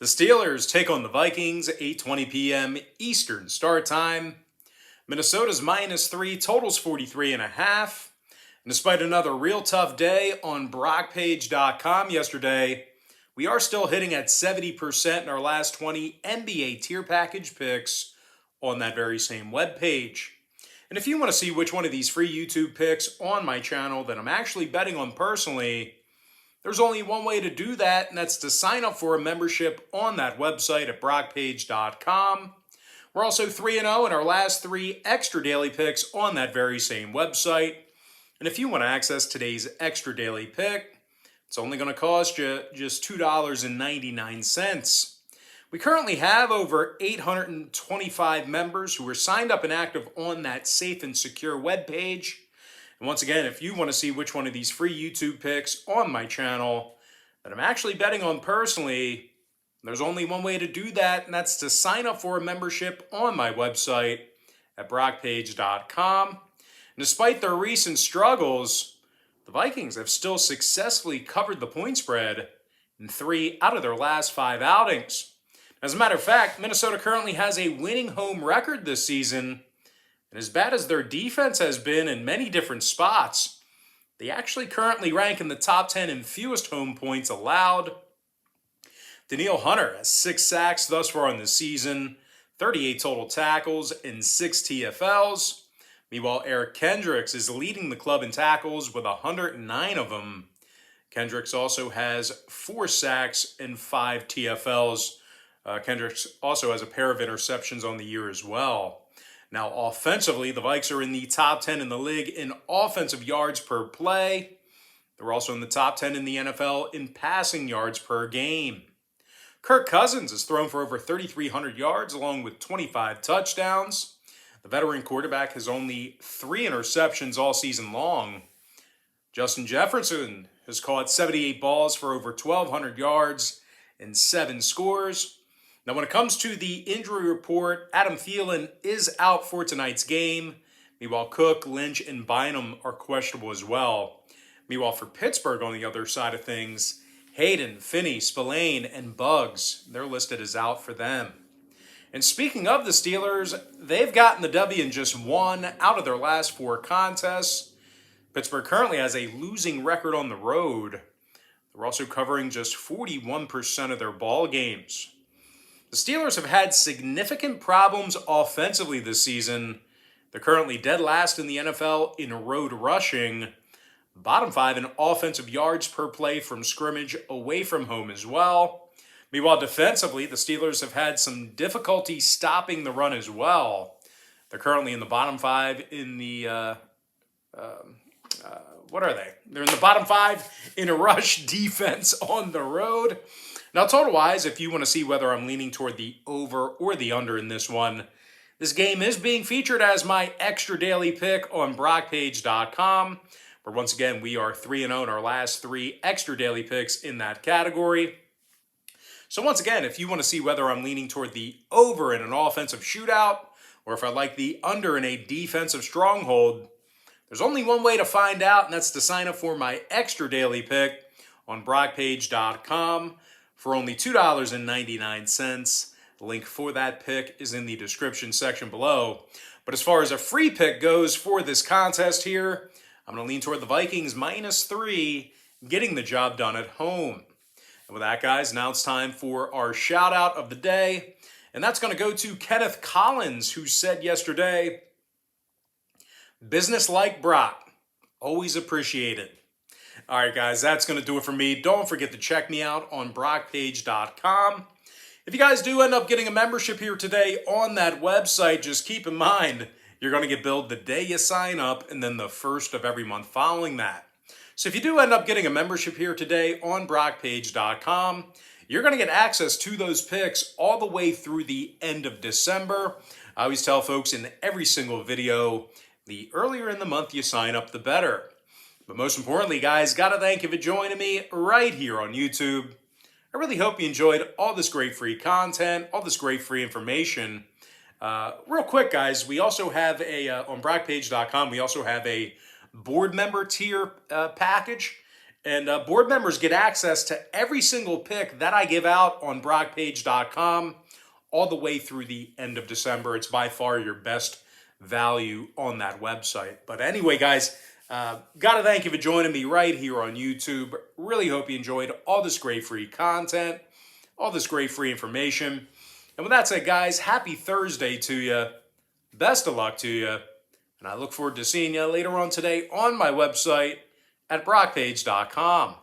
The Steelers take on the Vikings, 8:20 p.m. Eastern start time. Minnesota's -3, totals 43.5. And despite another real tough day on BrockPage.com yesterday, we are still hitting at 70% in our last 20 NBA tier package picks on that very same webpage. And if you want to see which one of these free YouTube picks on my channel that I'm actually betting on personally, there's only one way to do that, and that's to sign up for a membership on that website at BrockPage.com. We're also 3-0 in our last 3 extra daily picks on that very same website. And if you want to access today's extra daily pick, it's only going to cost you just $2.99. We currently have over 825 members who are signed up and active on that safe and secure webpage. And once again, if you want to see which one of these free YouTube picks on my channel that I'm actually betting on personally, there's only one way to do that, and that's to sign up for a membership on my website at BrockPage.com. And despite their recent struggles, the Vikings have still successfully covered the point spread in 3 out of their last 5 outings. As a matter of fact, Minnesota currently has a winning home record this season. And as bad as their defense has been in many different spots, they actually currently rank in the top 10 in fewest home points allowed. Danielle Hunter has 6 sacks thus far in the season, 38 total tackles, and 6 TFLs. Meanwhile, Eric Kendricks is leading the club in tackles with 109 of them. Kendricks also has 4 sacks and 5 TFLs. Kendricks also has a pair of interceptions on the year as well. Now, offensively, the Vikes are in the top 10 in the league in offensive yards per play. They're also in the top 10 in the NFL in passing yards per game. Kirk Cousins has thrown for over 3,300 yards along with 25 touchdowns. The veteran quarterback has only 3 interceptions all season long. Justin Jefferson has caught 78 balls for over 1,200 yards and 7 scores. Now, when it comes to the injury report, Adam Thielen is out for tonight's game. Meanwhile, Cook, Lynch, and Bynum are questionable as well. Meanwhile, for Pittsburgh on the other side of things, Hayden, Finney, Spillane, and Buggs, they're listed as out for them. And speaking of the Steelers, they've gotten the W in just 1 out of their last 4 contests. Pittsburgh currently has a losing record on the road. They're also covering just 41% of their ball games. The Steelers have had significant problems offensively this season. They're currently dead last in the NFL in road rushing, bottom 5 in offensive yards per play from scrimmage away from home as well. Meanwhile, defensively, the Steelers have had some difficulty stopping the run as well. They're currently in the bottom 5 in the, what are they? They're in the bottom 5 in a rush defense on the road. Now, total-wise, if you want to see whether I'm leaning toward the over or the under in this one, this game is being featured as my extra daily pick on BrockPage.com, where once again, we are 3-0 in our last 3 extra daily picks in that category. So once again, if you want to see whether I'm leaning toward the over in an offensive shootout, or if I like the under in a defensive stronghold, there's only one way to find out, and that's to sign up for my extra daily pick on BrockPage.com. for only $2.99. The link for that pick is in the description section below. But as far as a free pick goes for this contest here, I'm going to lean toward the Vikings -3, getting the job done at home. And with that, guys, now it's time for our shout-out of the day. And that's going to go to Kenneth Collins, who said yesterday, "Business like Brock, always appreciated." All right, guys, that's going to do it for me. Don't forget to check me out on BrockPage.com. If you guys do end up getting a membership here today on that website, just keep in mind you're going to get billed the day you sign up and then the first of every month following that. So if you do end up getting a membership here today on BrockPage.com, you're going to get access to those picks all the way through the end of December. I always tell folks in every single video, the earlier in the month you sign up, the better. But most importantly, guys, got to thank you for joining me right here on YouTube. I really hope you enjoyed all this great free content, all this great free information. Real quick, guys, we also have on BrockPage.com, we also have a board member tier package. And board members get access to every single pick that I give out on brockpage.com all the way through the end of December. It's by far your best value on that website. But anyway, guys, got to thank you for joining me right here on YouTube. Really hope you enjoyed all this great free content, all this great free information. And with that said, guys, happy Thursday to you. Best of luck to you. And I look forward to seeing you later on today on my website at brockpage.com.